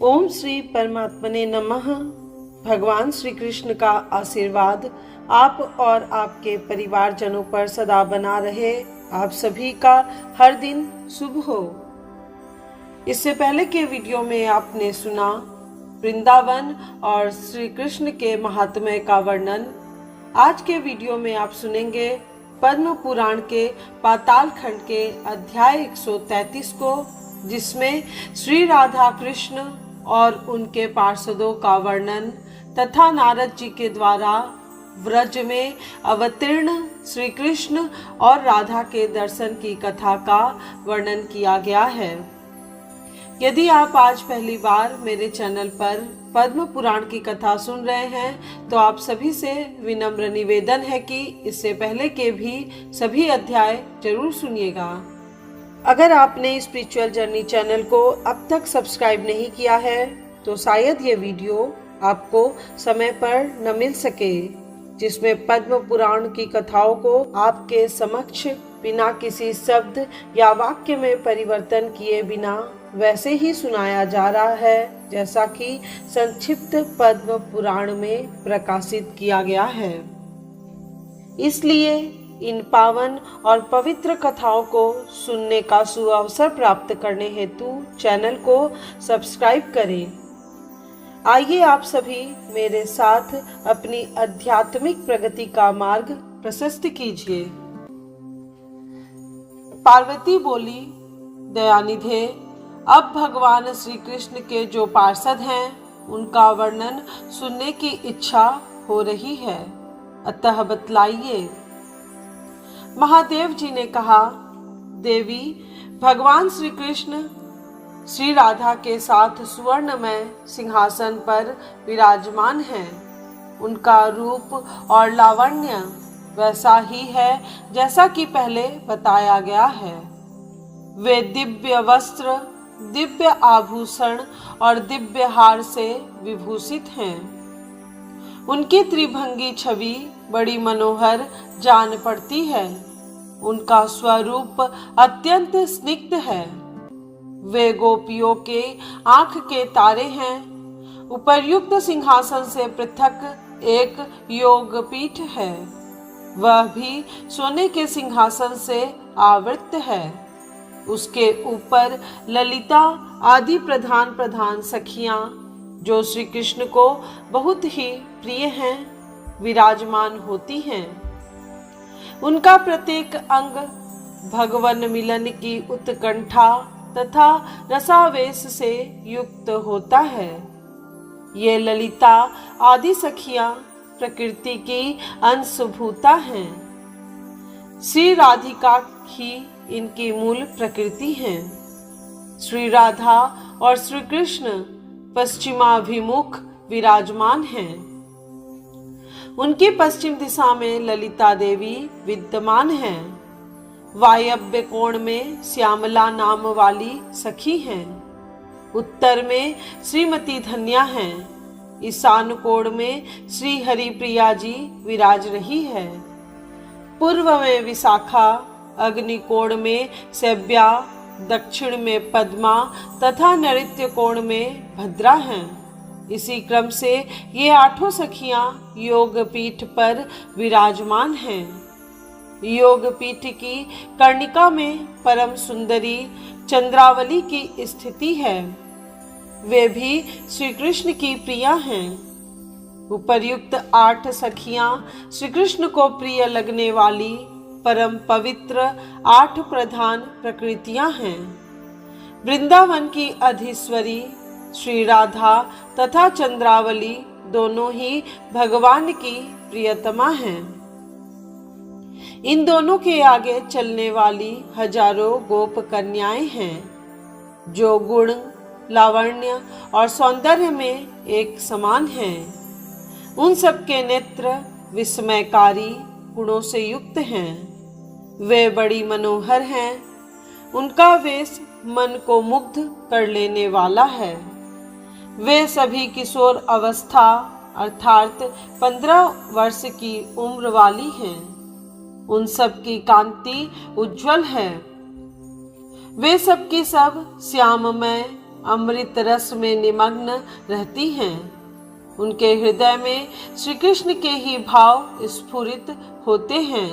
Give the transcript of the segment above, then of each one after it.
ओम श्री परमात्मने नमः। भगवान श्री कृष्ण का आशीर्वाद आप और आपके परिवारजनों पर सदा बना रहे। आप सभी का हर दिन शुभ हो। इससे पहले के वीडियो में आपने सुना वृंदावन और श्री कृष्ण के महात्म्य का वर्णन। आज के वीडियो में आप सुनेंगे पद्म पुराण के पाताल खंड के अध्याय 133 को, जिसमें श्री राधा कृष्ण और उनके पार्षदों का वर्णन तथा नारद जी के द्वारा व्रज में अवतीर्ण श्री कृष्ण और राधा के दर्शन की कथा का वर्णन किया गया है। यदि आप आज पहली बार मेरे चैनल पर पद्म पुराण की कथा सुन रहे हैं तो आप सभी से विनम्र निवेदन है कि इससे पहले के भी सभी अध्याय जरूर सुनिएगा। अगर आपने स्पिरिचुअल जर्नी चैनल को अब तक सब्सक्राइब नहीं किया है तो शायद ये वीडियो आपको समय पर न मिल सके, जिसमें पद्म पुराण की कथाओं को आपके समक्ष बिना किसी शब्द या वाक्य में परिवर्तन किए बिना वैसे ही सुनाया जा रहा है जैसा कि संक्षिप्त पद्म पुराण में प्रकाशित किया गया है। इसलिए इन पावन और पवित्र कथाओं को सुनने का सुअवसर प्राप्त करने हेतु चैनल को सब्सक्राइब करें। आइए आप सभी मेरे साथ अपनी आध्यात्मिक प्रगति का मार्ग प्रशस्त कीजिए। पार्वती बोली, दयानिधे, अब भगवान श्री कृष्ण के जो पार्षद हैं उनका वर्णन सुनने की इच्छा हो रही है, अतः बतलाइए। महादेव जी ने कहा, देवी, भगवान श्री कृष्ण श्री राधा के साथ सुवर्णमय सिंहासन पर विराजमान हैं। उनका रूप और लावण्य वैसा ही है जैसा कि पहले बताया गया है। वे दिव्य वस्त्र, दिव्य आभूषण और दिव्य हार से विभूषित हैं। उनकी त्रिभंगी छवि बड़ी मनोहर जान पड़ती है। उनका स्वरूप अत्यंत स्निग्ध है। वे गोपियों के आंख के तारे हैं। उपर्युक्त सिंहासन से पृथक एक योग पीठ है, वह भी सोने के सिंहासन से आवृत है। उसके ऊपर ललिता आदि प्रधान प्रधान सखियां, जो श्री कृष्ण को बहुत ही प्रिय हैं, विराजमान होती हैं। उनका प्रत्येक अंग भगवन मिलन की उत्कंठा तथा रसावेश से युक्त होता है। ये ललिता आदि सखियां प्रकृति की अंशभूता हैं। श्री राधिका ही इनकी मूल प्रकृति हैं। श्री राधा और श्री कृष्ण पश्चिमाभिमुख विराजमान हैं। उनकी पश्चिम दिशा में ललिता देवी विद्यमान हैं। वायव्य कोण में श्यामला नाम वाली सखी हैं। उत्तर में श्रीमती धन्या हैं। ईशान कोण में श्री हरि प्रिया जी विराज रही है। पूर्व में विशाखा, अग्नि कोण में सेव्या, दक्षिण में पद्मा तथा नैऋत्य कोण में भद्रा हैं। इसी क्रम से ये आठों सखियां योग पीठ पर विराजमान हैं। योग पीठ की कर्णिका में परम सुंदरी चंद्रावली की स्थिति है। वे भी श्री कृष्ण की प्रिया हैं। उपर्युक्त 8 सखियां श्री कृष्ण को प्रिय लगने वाली परम पवित्र 8 प्रधान प्रकृतियां हैं। वृंदावन की अधीश्वरी श्री राधा तथा चंद्रावली दोनों ही भगवान की प्रियतमा हैं। इन दोनों के आगे चलने वाली हजारों गोप कन्याएं हैं, जो गुण, लावण्य और सौंदर्य में एक समान हैं। उन सबके नेत्र विस्मयकारी गुणों से युक्त हैं। वे बड़ी मनोहर हैं। उनका वेश मन को मुग्ध कर लेने वाला है। वे सभी किशोर अवस्था अर्थात 15 वर्ष की उम्र वाली हैं। उन सब की कांति उज्जवल है। वे सब की सब श्याममय अमृत रस में निमग्न रहती हैं। उनके हृदय में श्री कृष्ण के ही भाव स्फुरित होते हैं।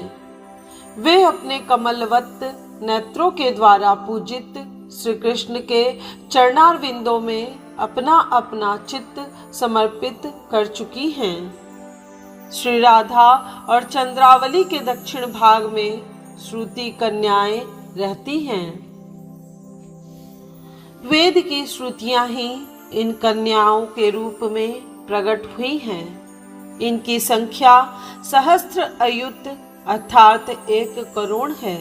वे अपने कमलवत नेत्रों के द्वारा पूजित श्री कृष्ण के चरणारविंदों में अपना अपना चित्त समर्पित कर चुकी हैं। श्री राधा और चंद्रावली के दक्षिण भाग में श्रुति कन्याएं रहती हैं। वेद की श्रुतियां ही इन कन्याओं के रूप में प्रकट हुई हैं। इनकी संख्या सहस्त्र अयुत अर्थात 1 करोड़ है।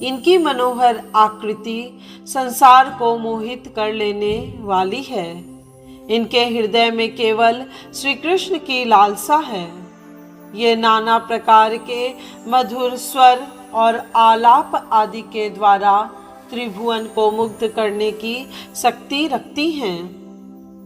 इनकी मनोहर आकृति संसार को मोहित कर लेने वाली है। इनके हृदय में केवल श्री कृष्ण की लालसा है। ये नाना प्रकार के मधुर स्वर और आलाप आदि के द्वारा त्रिभुवन को मुग्ध करने की शक्ति रखती हैं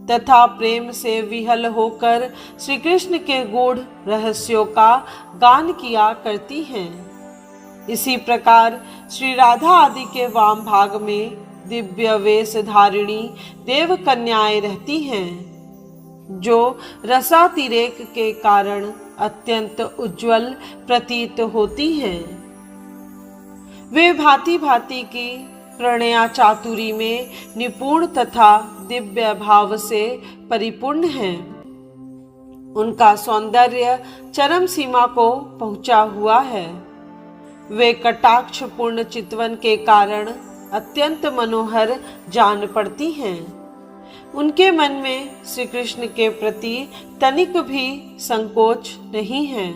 तथा प्रेम से विहल होकर श्री कृष्ण के गूढ़ रहस्यों का गान किया करती हैं। इसी प्रकार श्री राधा आदि के वाम भाग में दिव्य वेश धारिणी देव कन्याएं रहती हैं, जो रसातिरेक के कारण अत्यंत उज्जवल प्रतीत होती हैं। वे भांति भांति की प्रणया चातुरी में निपुण तथा दिव्य भाव से परिपूर्ण हैं। उनका सौंदर्य चरम सीमा को पहुंचा हुआ है। वे कटाक्ष पूर्ण चितवन के कारण अत्यंत मनोहर जान पड़ती हैं। उनके मन में श्री कृष्ण के प्रति तनिक भी संकोच नहीं है।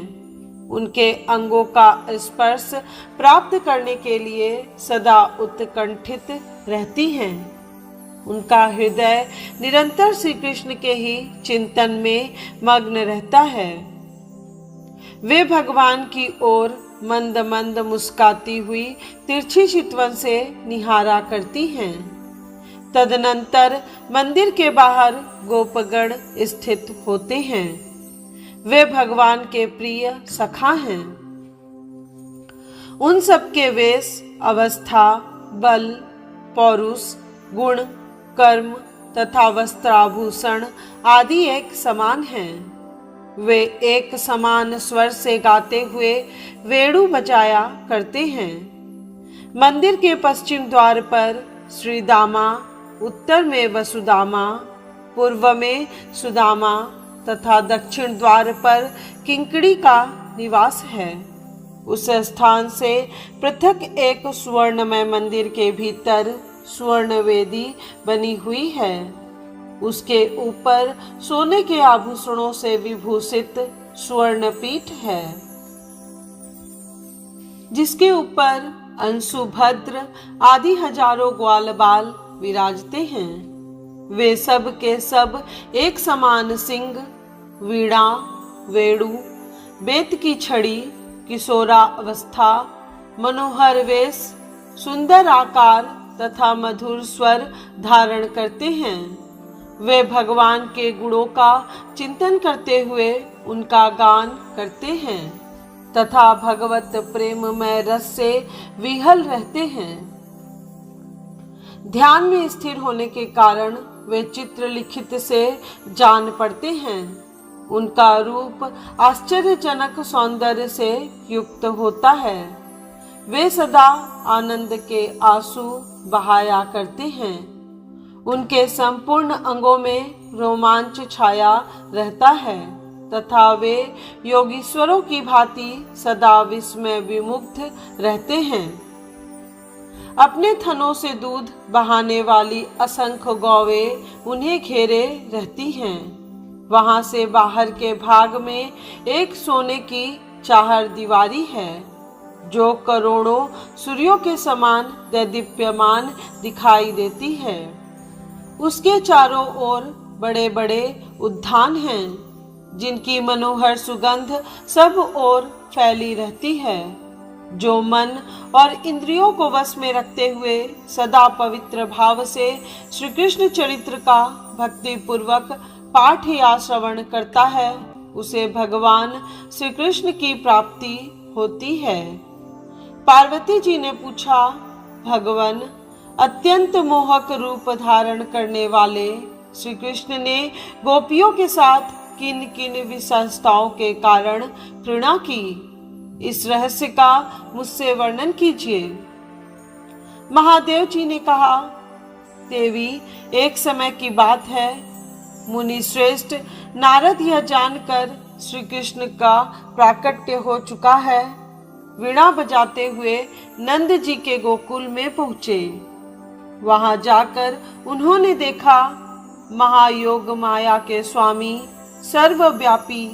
उनके अंगों का स्पर्श प्राप्त करने के लिए सदा उत्कंठित रहती हैं। उनका हृदय निरंतर श्री कृष्ण के ही चिंतन में मग्न रहता है। वे भगवान की ओर मंद मंद मुस्काती हुई तिरछी चितवन से निहारा करती हैं। तदनंतर मंदिर के बाहर गोपगण स्थित होते हैं। वे भगवान के प्रिय सखा हैं। उन सब के वेश, अवस्था, बल, पौरुष, गुण, कर्म तथा वस्त्राभूषण आदि एक समान हैं। वे एक समान स्वर से गाते हुए वेणु बजाया करते हैं। मंदिर के पश्चिम द्वार पर श्री दामा, उत्तर में वसुदामा, पूर्व में सुदामा तथा दक्षिण द्वार पर किंकड़ी का निवास है। उस स्थान से पृथक एक सुवर्णमय मंदिर के भीतर स्वर्ण वेदी बनी हुई है। उसके ऊपर सोने के आभूषणों से विभूषित स्वर्ण पीठ है, जिसके ऊपर अंशुभद्र आदि हजारों ग्वाल बाल विराजते हैं। वे सब के सब एक समान सिंह, वीणा, वेणु, बेत की छड़ी, किशोरा अवस्था, मनोहर वेश, सुंदर आकार तथा मधुर स्वर धारण करते हैं। वे भगवान के गुणों का चिंतन करते हुए उनका गान करते हैं तथा भगवत प्रेममय रस से विहल रहते हैं। ध्यान में स्थिर होने के कारण वे चित्र लिखित से जान पड़ते हैं। उनका रूप आश्चर्यजनक सौंदर्य से युक्त होता है। वे सदा आनंद के आंसू बहाया करते हैं। उनके संपूर्ण अंगों में रोमांच छाया रहता है तथा वे योगीश्वरों की भांति सदा विस्मय विमुग्ध रहते हैं। अपने थनों से दूध बहाने वाली असंख्य गौवें उन्हें घेरे रहती हैं। वहां से बाहर के भाग में एक सोने की चाहर दीवारी है, जो करोड़ों सूर्यों के समान दैदीप्यमान दिखाई देती है। उसके चारों ओर बड़े बड़े उद्यान हैं, जिनकी मनोहर सुगंध सब ओर फैली रहती है, जो मन और इंद्रियों को वश में रखते हुए सदा पवित्र भाव से श्री कृष्ण चरित्र का भक्ति पूर्वक पाठ या श्रवण करता है, उसे भगवान श्री कृष्ण की प्राप्ति होती है। पार्वती जी ने पूछा, भगवान, अत्यंत मोहक रूप धारण करने वाले श्री कृष्ण ने गोपियों के साथ किन किन विशेषताओं के कारण घृणा की, इस रहस्य का मुझसे वर्णन कीजिए। महादेव जी ने कहा, देवी, एक समय की बात है, मुनि श्रेष्ठ नारद यह जानकर श्री कृष्ण का प्राकट्य हो चुका है, वीणा बजाते हुए नंद जी के गोकुल में पहुंचे। वहां जाकर उन्होंने देखा महायोग माया के स्वामी सर्वव्यापी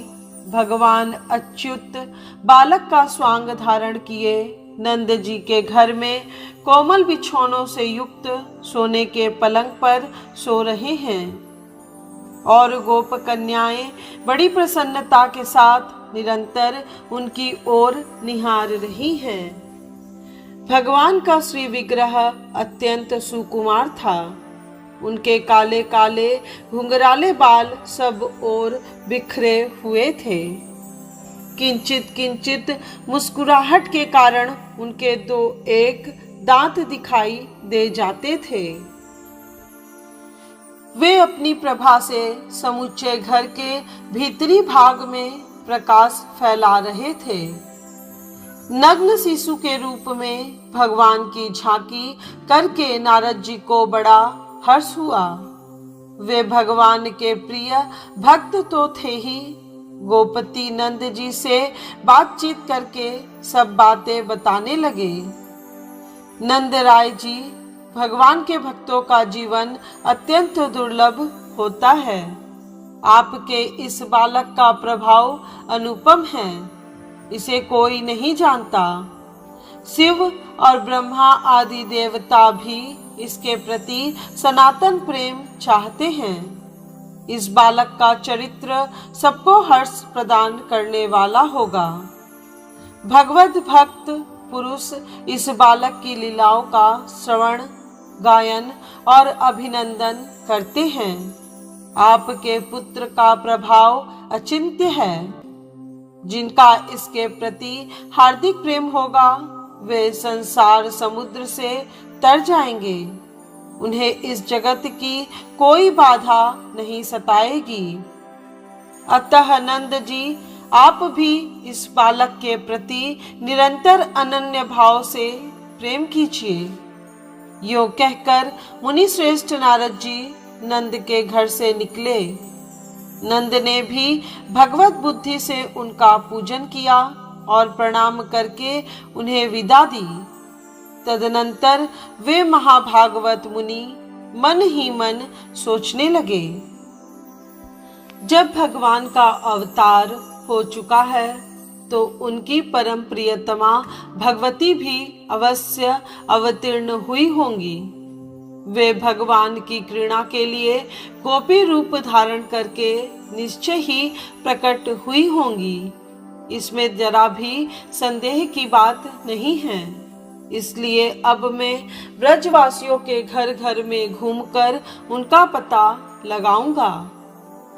भगवान अच्युत बालक का स्वांग धारण किए नंद जी के घर में कोमल बिछौनों से युक्त सोने के पलंग पर सो रहे हैं और गोप कन्याएं बड़ी प्रसन्नता के साथ निरंतर उनकी ओर निहार रही हैं। भगवान का श्री विग्रह अत्यंत सुकुमार था। उनके काले काले घुंघराले बाल सब ओर बिखरे हुए थे। किंचित किंचित मुस्कुराहट के कारण उनके दो एक दांत दिखाई दे जाते थे। वे अपनी प्रभा से समूचे घर के भीतरी भाग में प्रकाश फैला रहे थे। नग्न शिशु के रूप में भगवान की झांकी करके नारद जी को बड़ा हर्ष हुआ। वे भगवान के प्रिय भक्त तो थे ही, गोपति नंद जी से बातचीत करके सब बातें बताने लगे। नंद राय जी, भगवान के भक्तों का जीवन अत्यंत दुर्लभ होता है। आपके इस बालक का प्रभाव अनुपम है, इसे कोई नहीं जानता। शिव और ब्रह्मा आदि देवता भी इसके प्रति सनातन प्रेम चाहते हैं। इस बालक का चरित्र सबको हर्ष प्रदान करने वाला होगा। भगवत भक्त पुरुष इस बालक की लीलाओं का श्रवण, गायन और अभिनंदन करते हैं। आपके पुत्र का प्रभाव अचिंत्य है। जिनका इसके प्रति हार्दिक प्रेम होगा वे संसार समुद्र से तर जाएंगे। उन्हें इस जगत की कोई बाधा नहीं सताएगी। अतः नंद जी, आप भी इस बालक के प्रति निरंतर अनन्य भाव से प्रेम कीजिए। यो कहकर मुनि श्रेष्ठ नारद जी नंद के घर से निकले। नंद ने भी भगवत बुद्धि से उनका पूजन किया और प्रणाम करके उन्हें विदा दी। तदनंतर वे महाभागवत मुनि मन ही मन सोचने लगे, जब भगवान का अवतार हो चुका है तो उनकी परम प्रियतमा भगवती भी अवश्य अवतीर्ण हुई होंगी। वे भगवान की घृणा के लिए गोपी रूप धारण करके निश्चय ही प्रकट हुई होंगी। इसमें जरा भी संदेह की बात नहीं है। इसलिए अब मैं ब्रजवासियों के घर घर में घूमकर उनका पता लगाऊंगा।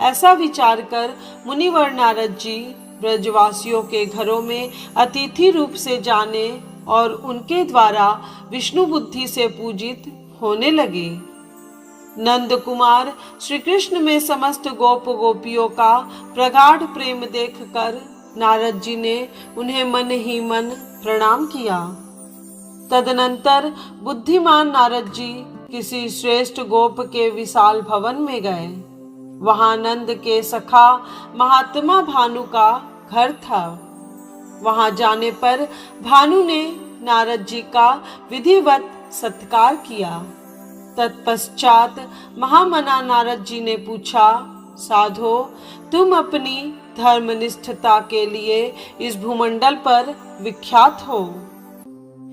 ऐसा विचार कर मुनिवर नारद जी ब्रजवासियों के घरों में अतिथि रूप से जाने और उनके द्वारा विष्णु बुद्धि से पूजित होने लगे। नंद कुमार श्री कृष्ण में समस्त गोप गोपियों का प्रगाढ़ प्रेम देखकर नारद जी ने उन्हें मन ही मन प्रणाम किया। तदनंतर बुद्धिमान नारद जी किसी श्रेष्ठ गोप के विशाल भवन में गए। वहां नंद के सखा महात्मा भानु का घर था। वहां जाने पर भानु ने नारद जी का विधिवत सत्कार किया। तत्पश्चात महामना नारद जी ने पूछा, साधो, तुम अपनी धर्मनिष्ठता के लिए इस भूमंडल पर विख्यात हो।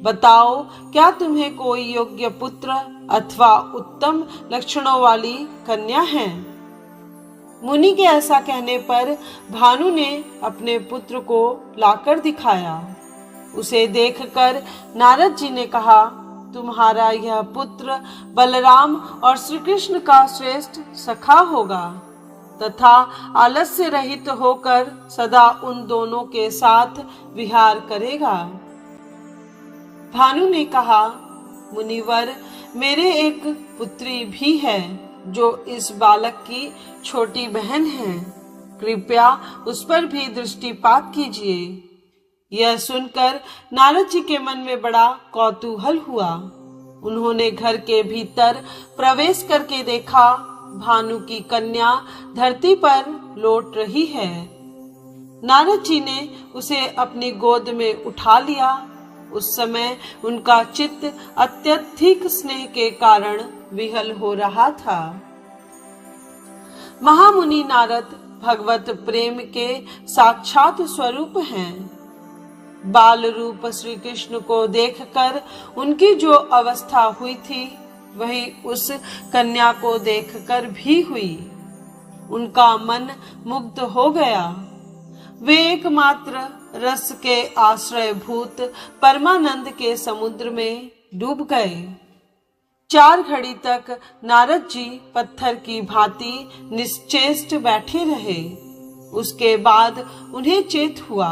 बताओ, क्या तुम्हें कोई योग्य पुत्र अथवा उत्तम लक्षणों वाली कन्या है? मुनि के ऐसा कहने पर भानु ने अपने पुत्र को लाकर दिखाया। उसे देखकर नारद जी ने कहा, तुम्हारा यह पुत्र बलराम और श्री कृष्ण का श्रेष्ठ सखा होगा तथा आलस्य रहित होकर सदा उन दोनों के साथ विहार करेगा। भानु ने कहा, मुनिवर, मेरे एक पुत्री भी है जो इस बालक की छोटी बहन है, कृपया उस पर भी दृष्टिपात कीजिए। यह सुनकर नारद जी के मन में बड़ा कौतूहल हुआ। उन्होंने घर के भीतर प्रवेश करके देखा, भानु की कन्या धरती पर लौट रही है। नारद जी ने उसे अपनी गोद में उठा लिया। उस समय उनका चित्त अत्यधिक स्नेह के कारण विहल हो रहा था। महामुनि नारद भगवत प्रेम के साक्षात स्वरूप हैं। बाल रूप श्री कृष्ण को देखकर उनकी जो अवस्था हुई थी, वही उस कन्या को देखकर भी हुई। उनका मन मुग्ध हो गया। वे एकमात्र रस के आश्रयभूत परमानंद के समुद्र में डूब गए। 4 घड़ी तक नारद जी पत्थर की भांति निश्चेष्ट बैठे रहे। उसके बाद उन्हें चेत हुआ।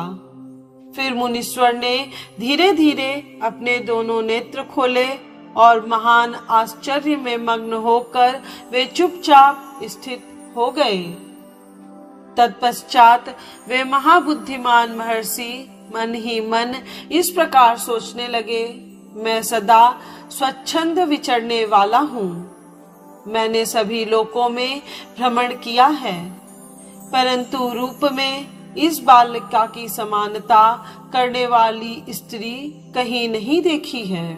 फिर मुनीश्वर ने धीरे धीरे अपने दोनों नेत्र खोले और महान आश्चर्य में मग्न होकर वे चुपचाप स्थित हो गए। तत्पश्चात वे महाबुद्धिमान महर्षि मन ही मन इस प्रकार सोचने लगे, मैं सदा स्वच्छंद विचरने वाला हूँ। मैंने सभी लोकों में भ्रमण किया है, परंतु रूप में इस बालिका की समानता करने वाली स्त्री कहीं नहीं देखी है।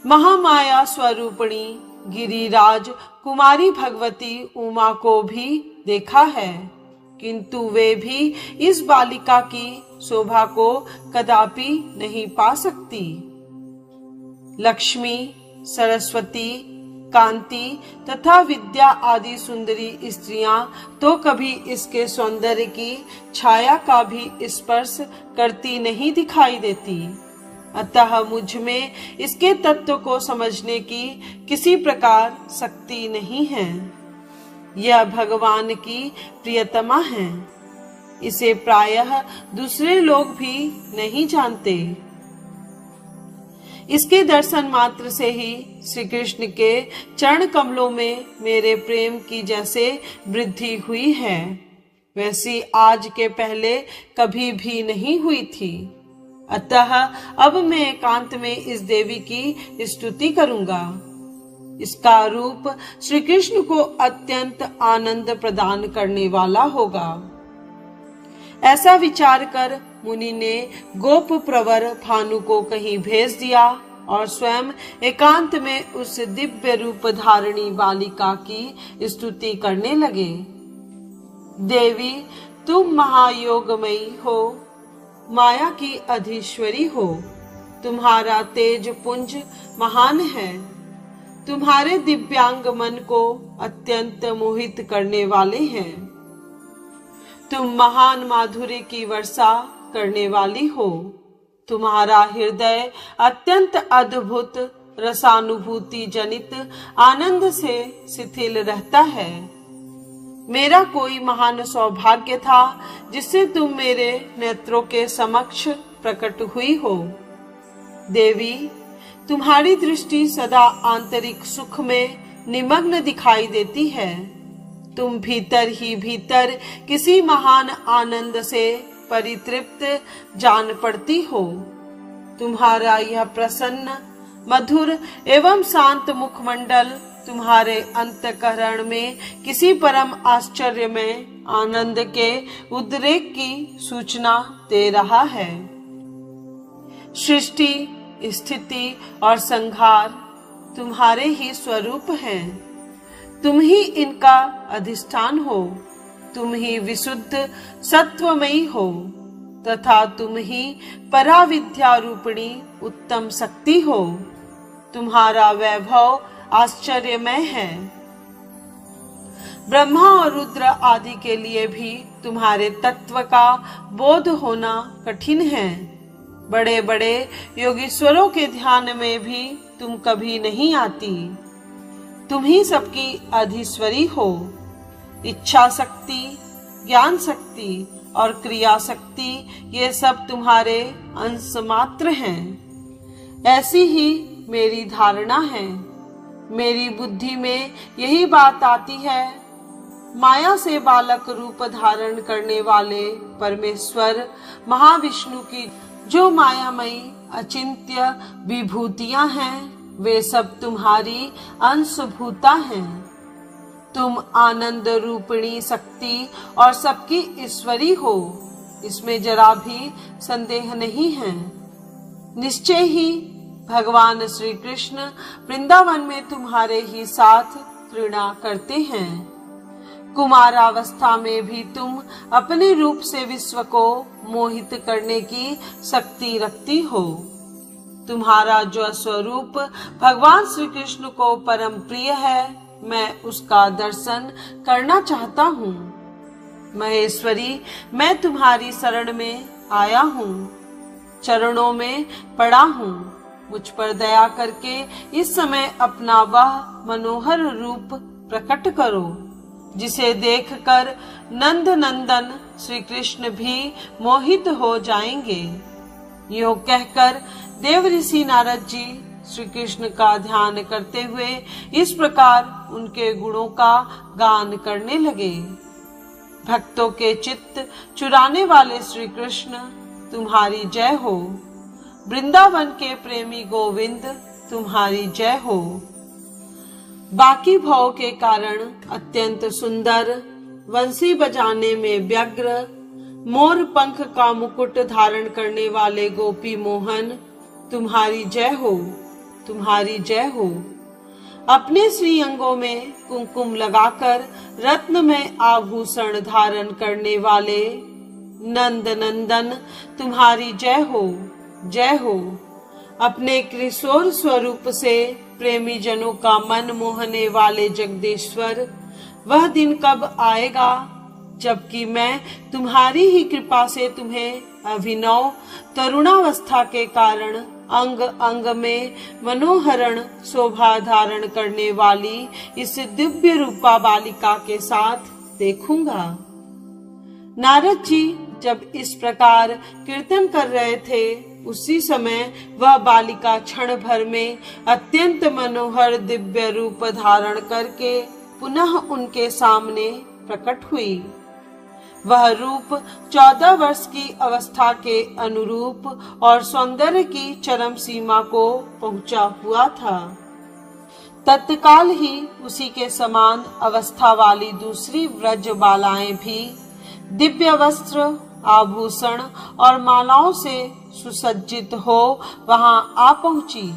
महामाया स्वरूपिणी गिरिराज कुमारी भगवती उमा को भी देखा है, किंतु वे भी इस बालिका की शोभा को कदापि नहीं पा सकती। लक्ष्मी, सरस्वती, कांति तथा विद्या आदि सुंदरी स्त्रियां तो कभी इसके सौंदर्य की छाया का भी स्पर्श करती नहीं दिखाई देती। अतः मुझ में इसके तत्व को समझने की किसी प्रकार शक्ति नहीं है। यह भगवान की प्रियतमा है। इसे प्रायः दूसरे लोग भी नहीं जानते। इसके दर्शन मात्र से ही श्री कृष्ण के चरण कमलों में मेरे प्रेम की जैसे वृद्धि हुई है, वैसी आज के पहले कभी भी नहीं हुई थी। अतः अब मैं एकांत में इस देवी की स्तुति करूंगा। इसका रूप श्री कृष्ण को अत्यंत आनंद प्रदान करने वाला होगा। ऐसा विचार कर मुनि ने गोप प्रवर भानु को कहीं भेज दिया और स्वयं एकांत में उस दिव्य रूप धारिणी बालिका की स्तुति करने लगे। देवी, तुम महायोगमयी हो, माया की अधीश्वरी हो। तुम्हारा तेज पुंज महान है। तुम्हारे दिव्यांग मन को अत्यंत मोहित करने वाले हैं। तुम महान माधुर्य की वर्षा करने वाली हो। तुम्हारा हृदय अत्यंत अद्भुत रसानुभूति जनित आनंद से शिथिल रहता है। मेरा कोई महान सौभाग्य था जिससे तुम मेरे नेत्रों के समक्ष प्रकट हुई हो। देवी, तुम्हारी दृष्टि सदा आंतरिक सुख में निमग्न दिखाई देती है। तुम भीतर ही भीतर किसी महान आनंद से परितृप्त जान पड़ती हो। तुम्हारा यह प्रसन्न, मधुर एवं शांत मुखमंडल तुम्हारे अंतःकरण में किसी परम आश्चर्य में आनंद के उद्रेक की सूचना दे रहा है। सृष्टि, स्थिति और संहार तुम्हारे ही स्वरूप हैं। तुम ही इनका अधिष्ठान हो। तुम ही विशुद्ध सत्वमयी हो तथा तुम ही पराविद्या रूपिणी उत्तम शक्ति हो। तुम्हारा वैभव आश्चर्यमय है। ब्रह्मा और रुद्र आदि के लिए भी तुम्हारे तत्व का बोध होना कठिन है। बड़े बड़े योगीश्वरों के ध्यान में भी तुम कभी नहीं आती। तुम ही सबकी अधीश्वरी हो। इच्छा शक्ति, ज्ञान शक्ति और क्रिया शक्ति ये सब तुम्हारे अंश मात्र हैं। ऐसी ही मेरी धारणा है। मेरी बुद्धि में यही बात आती है। माया से बालक रूप धारण करने वाले परमेश्वर महाविष्णु की जो मायामयी अचिंत्य विभूतियां हैं, वे सब तुम्हारी अंशभूता हैं। तुम आनंद रूपिणी शक्ति और सबकी ईश्वरी हो, इसमें जरा भी संदेह नहीं है। निश्चय ही भगवान श्री कृष्ण वृंदावन में तुम्हारे ही साथ क्रीड़ा करते हैं। कुमारावस्था में भी तुम अपने रूप से विश्व को मोहित करने की शक्ति रखती हो। तुम्हारा जो स्वरूप भगवान श्री कृष्ण को परम प्रिय है, मैं उसका दर्शन करना चाहता हूँ। महेश्वरी, मैं तुम्हारी शरण में आया हूँ, चरणों में पड़ा हूँ। मुझ पर दया करके इस समय अपना वह मनोहर रूप प्रकट करो, जिसे देखकर नंद नंदन श्री कृष्ण भी मोहित हो जाएंगे। यो कहकर देव ऋषि नारद जी श्री कृष्ण का ध्यान करते हुए इस प्रकार उनके गुणों का गान करने लगे। भक्तों के चित्त चुराने वाले श्री कृष्ण, तुम्हारी जय हो। वृंदावन के प्रेमी गोविंद, तुम्हारी जय हो। बाकी भाव के कारण अत्यंत सुंदर, वंशी बजाने में व्यग्र, मोर पंख का मुकुट धारण करने वाले गोपी मोहन, तुम्हारी जय हो, तुम्हारी जय हो। अपने श्री अंगों में कुमकुम लगाकर रत्न में आभूषण धारण करने वाले नंद नंदन, तुम्हारी जय हो, जय हो। अपने किशोर स्वरूप से प्रेमी जनों का मन मोहने वाले जगदीश्वर, वह दिन कब आएगा जबकि मैं तुम्हारी ही कृपा से तुम्हें अभिनव तरुणावस्था के कारण अंग अंग में मनोहरण शोभा धारण करने वाली इस दिव्य रूपा बालिका के साथ देखूंगा। नारद जी जब इस प्रकार कीर्तन कर रहे थे, उसी समय वह बालिका क्षण भर में अत्यंत मनोहर दिव्य रूप धारण करके पुनः उनके सामने प्रकट हुई। वह रूप 14 वर्ष की अवस्था के अनुरूप और सौंदर्य की चरम सीमा को पहुंचा हुआ था। तत्काल ही उसी के समान अवस्था वाली दूसरी व्रज बालाएं भी दिव्य वस्त्र, आभूषण और मालाओं से सुसज्जित हो वहां आ पहुंची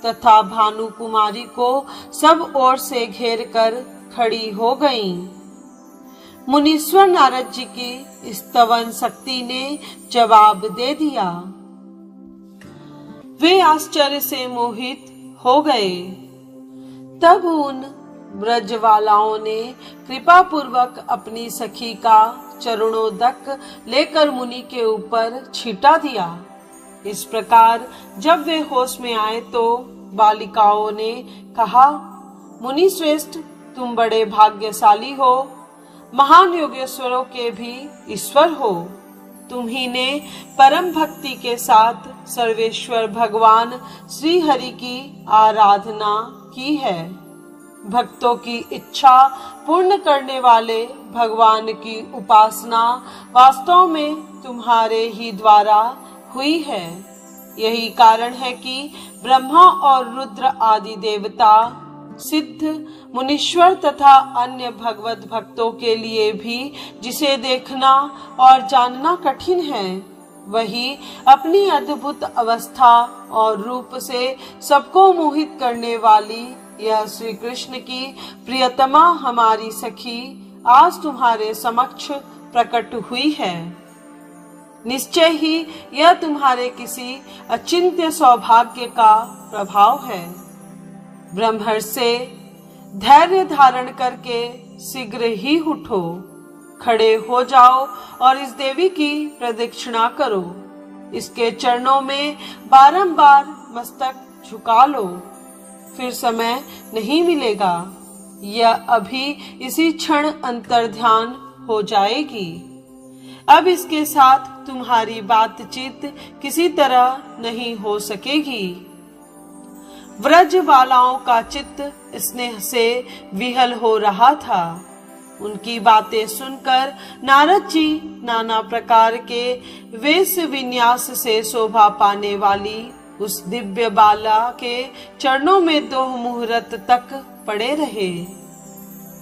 तथा भानु कुमारी को सब ओर से घेर कर खड़ी हो गईं। मुनीश्वर नारद जी की स्तवन शक्ति ने जवाब दे दिया। वे आश्चर्य से मोहित हो गए। तब उन ब्रजवालाओं ने कृपा पूर्वक अपनी सखी का चरणोदक लेकर मुनि के ऊपर छिटा दिया। इस प्रकार जब वे होश में आए तो बालिकाओं ने कहा, मुनि श्रेष्ठ, तुम बड़े भाग्यशाली हो, महान योगेश्वरों के भी ईश्वर हो। तुम ही ने परम भक्ति के साथ सर्वेश्वर भगवान श्री हरि की आराधना की है। भक्तों की इच्छा पूर्ण करने वाले भगवान की उपासना वास्तव में तुम्हारे ही द्वारा हुई है। यही कारण है कि ब्रह्मा और रुद्र आदि देवता, सिद्ध, मुनीश्वर तथा अन्य भगवत भक्तों के लिए भी जिसे देखना और जानना कठिन है, वही अपनी अद्भुत अवस्था और रूप से सबको मोहित करने वाली यह श्री कृष्ण की प्रियतमा हमारी सखी आज तुम्हारे समक्ष प्रकट हुई है। निश्चय ही यह तुम्हारे किसी अचिंत्य सौभाग्य का प्रभाव है। ब्रह्मर्षि से धैर्य धारण करके शीघ्र ही उठो, खड़े हो जाओ और इस देवी की प्रदक्षिणा करो। इसके चरणों में बारंबार मस्तक झुका लो, फिर समय नहीं मिलेगा। यह अभी इसी क्षण अंतर्ध्यान हो जाएगी। अब इसके साथ तुम्हारी बातचीत किसी तरह नहीं हो सकेगी। व्रज बालाओं का चित्त स्नेह से विहल हो रहा था। उनकी बातें सुनकर नारद जी नाना प्रकार के वेश विन्यास से शोभा पाने वाली उस दिव्य बाला के चरणों में 2 मुहूर्त तक पड़े रहे।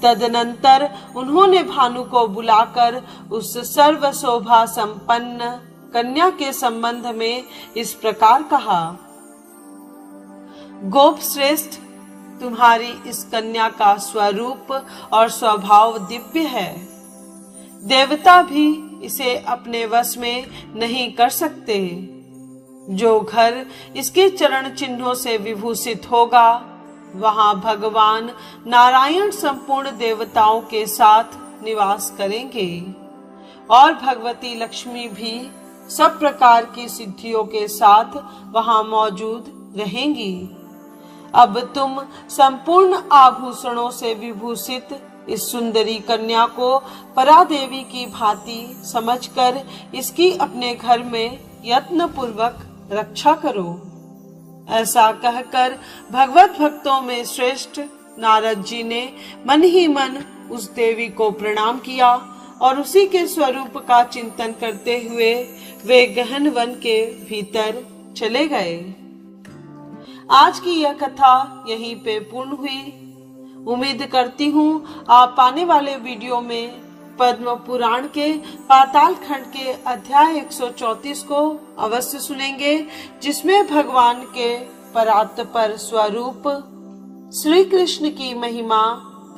तदनंतर उन्होंने भानु को बुलाकर उस सर्व शोभा संपन्न कन्या के संबंध में इस प्रकार कहा। गोप श्रेष्ठ, तुम्हारी इस कन्या का स्वरूप और स्वभाव दिव्य है। देवता भी इसे अपने वश में नहीं कर सकते। जो घर इसके चरण चिन्हों से विभूषित होगा, वहां भगवान नारायण संपूर्ण देवताओं के साथ निवास करेंगे और भगवती लक्ष्मी भी सब प्रकार की सिद्धियों के साथ वहां मौजूद रहेंगी। अब तुम संपूर्ण आभूषणों से विभूषित इस सुंदरी कन्या को परादेवी की भांति समझकर इसकी अपने घर में यत्न पूर्वक रक्षा करो। ऐसा कहकर भगवत भक्तों में श्रेष्ठ नारद जी ने मन ही मन उस देवी को प्रणाम किया और उसी के स्वरूप का चिंतन करते हुए वे गहन वन के भीतर चले गए। आज की यह कथा यहीं पे पूर्ण हुई। उम्मीद करती हूँ आप आने वाले वीडियो में पद्म पुराण के पाताल खंड के अध्याय 134 को अवश्य सुनेंगे, जिसमें भगवान के परात्पर स्वरूप श्री कृष्ण की महिमा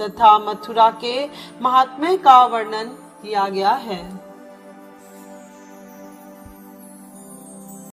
तथा मथुरा के महात्म्य का वर्णन किया गया है।